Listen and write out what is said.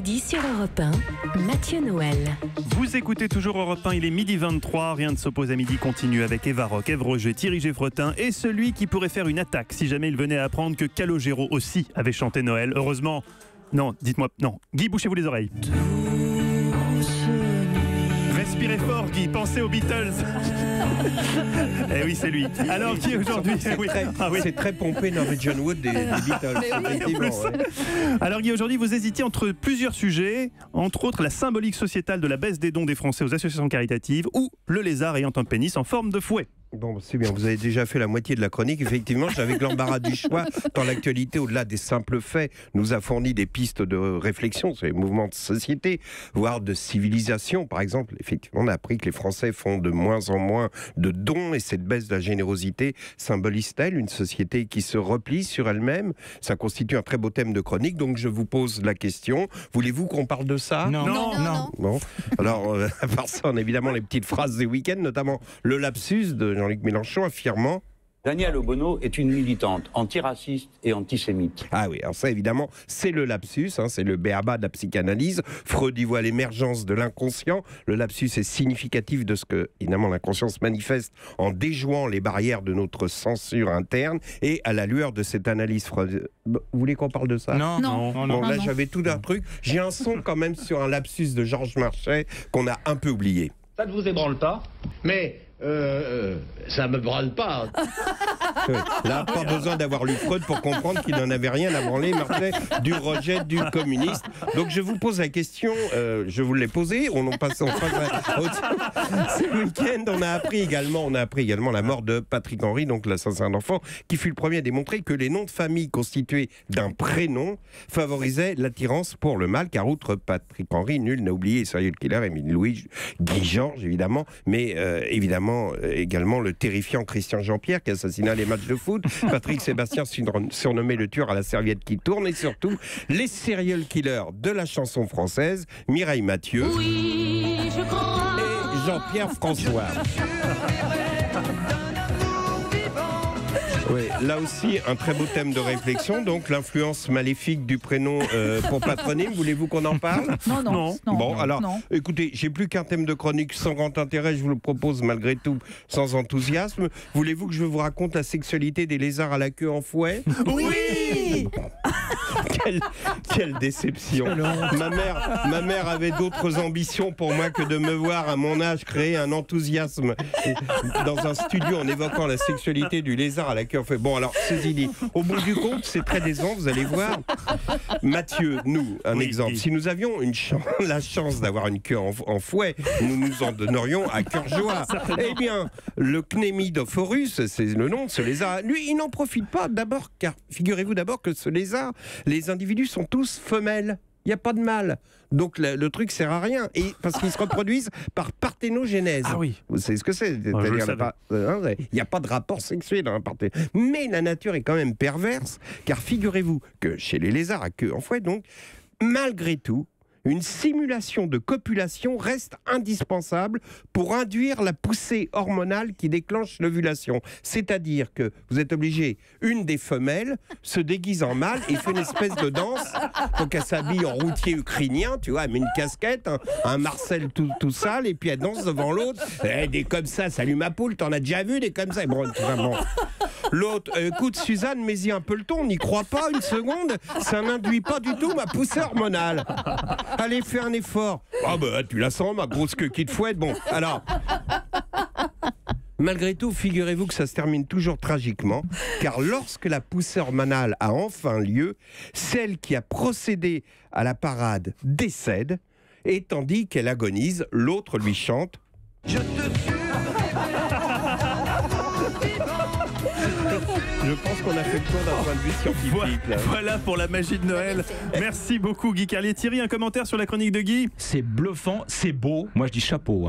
midi sur Europe 1, Mathieu Noël. Vous écoutez toujours Europe 1, il est midi 23, rien ne s'oppose à midi continue avec Eva Rock, Ève Roger, Thierry Geffretin et celui qui pourrait faire une attaque si jamais il venait à apprendre que Calogero aussi avait chanté Noël. Heureusement, non, dites-moi, non. Guy, bouchez-vous les oreilles. Respirez fort, Guy, pensez aux Beatles. Eh oui, c'est lui. Alors, qui aujourd'hui C'est très pompé Norwegian Wood des Beatles. Effectivement, ouais. Alors, Guy, aujourd'hui, vous hésitiez entre plusieurs sujets, entre autres la symbolique sociétale de la baisse des dons des Français aux associations caritatives ou le lézard ayant un pénis en forme de fouet. Bon, c'est bien, vous avez déjà fait la moitié de la chronique. Effectivement, j'avais l'embarras du choix. Dans l'actualité, au-delà des simples faits, nous a fourni des pistes de réflexion sur les mouvements de société, voire de civilisation. Par exemple, effectivement, on a appris que les Français font de moins en moins de dons et cette baisse de la générosité symbolise-t-elle une société qui se replie sur elle-même? Ça constitue un très beau thème de chronique, donc je vous pose la question. Voulez-vous qu'on parle de ça? Non. Bon, alors, à part ça, on a évidemment les petites phrases des week-ends, notamment le lapsus de Jean-Luc Mélenchon affirmant Danielle Obono est une militante antiraciste et antisémite. Ah oui, alors ça évidemment, c'est le lapsus, c'est le b.a.-ba de la psychanalyse. Freud y voit l'émergence de l'inconscient. Le lapsus est significatif de ce que, évidemment, l'inconscience manifeste en déjouant les barrières de notre censure interne. Et à la lueur de cette analyse Freud... Vous voulez qu'on parle de ça? Non. Bon, là, j'avais tout d'un truc. J'ai un son quand même sur un lapsus de Georges Marchais qu'on a un peu oublié. Ça ne vous ébranle pas, mais ça me branle pas. Oui. Là, pas besoin d'avoir lu Freud pour comprendre qu'il n'en avait rien à branler, Marchais, du rejet du communiste. Donc je vous pose la question, je vous l'ai posée, on passe ce week-end, on a appris également la mort de Patrick Henry, donc l'assassin d'enfants, qui fut le premier à démontrer que les noms de famille constitués d'un prénom favorisaient l'attirance pour le mal, car outre Patrick Henry, nul n'a oublié serial killer Émile Louis, Guy Georges évidemment, mais évidemment également le terrifiant Christian Jean-Pierre qui assassina les matchs de foot, Patrick Sébastien surnommé le tueur à la serviette qui tourne, et surtout les serial killers de la chanson française, Mireille Mathieu et Jean-Pierre François. Oui, là aussi, un très beau thème de réflexion. Donc, l'influence maléfique du prénom pour patronyme. Voulez-vous qu'on en parle? Non. Bon, alors, écoutez, j'ai plus qu'un thème de chronique sans grand intérêt. Je vous le propose malgré tout, sans enthousiasme. Voulez-vous que je vous raconte la sexualité des lézards à la queue en fouet? Oui. Quelle déception. Ma mère avait d'autres ambitions pour moi que de me voir à mon âge créer un enthousiasme dans un studio en évoquant la sexualité du lézard à la queue en fouet. Bon, alors, ceci dit, au bout du compte, c'est très décevant, vous allez voir. Mathieu, nous, un exemple. Si nous avions la chance d'avoir une queue en fouet, nous nous en donnerions à cœur joie. Eh bien, le Cnémidophorus, c'est le nom de ce lézard, lui, il n'en profite pas d'abord, car figurez-vous d'abord que ce lézard, les individus sont tous femelles. Il n'y a pas de mâle. Donc le truc sert à rien. Et parce qu'ils se reproduisent par parthénogénèse. Ah oui. Vous savez ce que c'est? C'est-à-dire, il n'y a pas de rapport sexuel dans la parthénogénèse. Mais la nature est quand même perverse, car figurez-vous que chez les lézards à queue en fouet, donc, malgré tout, une simulation de copulation reste indispensable pour induire la poussée hormonale qui déclenche l'ovulation. C'est-à-dire que vous êtes obligé, une des femelles se déguise en mâle et fait une espèce de danse. Donc elle s'habille en routier ukrainien, tu vois, elle met une casquette, un Marcel tout sale, et puis elle danse devant l'autre. Des comme ça, salut ma poule, t'en as déjà vu des comme ça? Bon, vraiment. L'autre, écoute Suzanne, mets-y un peu le ton, on n'y croit pas une seconde, ça n'induit pas du tout ma poussée hormonale. Allez, fais un effort. Ah bah tu la sens, ma grosse queue qui te fouette. Bon, alors... Malgré tout, figurez-vous que ça se termine toujours tragiquement, car lorsque la poussée hormonale a enfin lieu, celle qui a procédé à la parade décède, et tandis qu'elle agonise, l'autre lui chante « Je te jure !» Je pense qu'on a fait le tour d'un point de vue scientifique. Voilà pour la magie de Noël. Merci beaucoup Guy Carlier. Thierry, un commentaire sur la chronique de Guy? C'est bluffant, c'est beau. Moi je dis chapeau.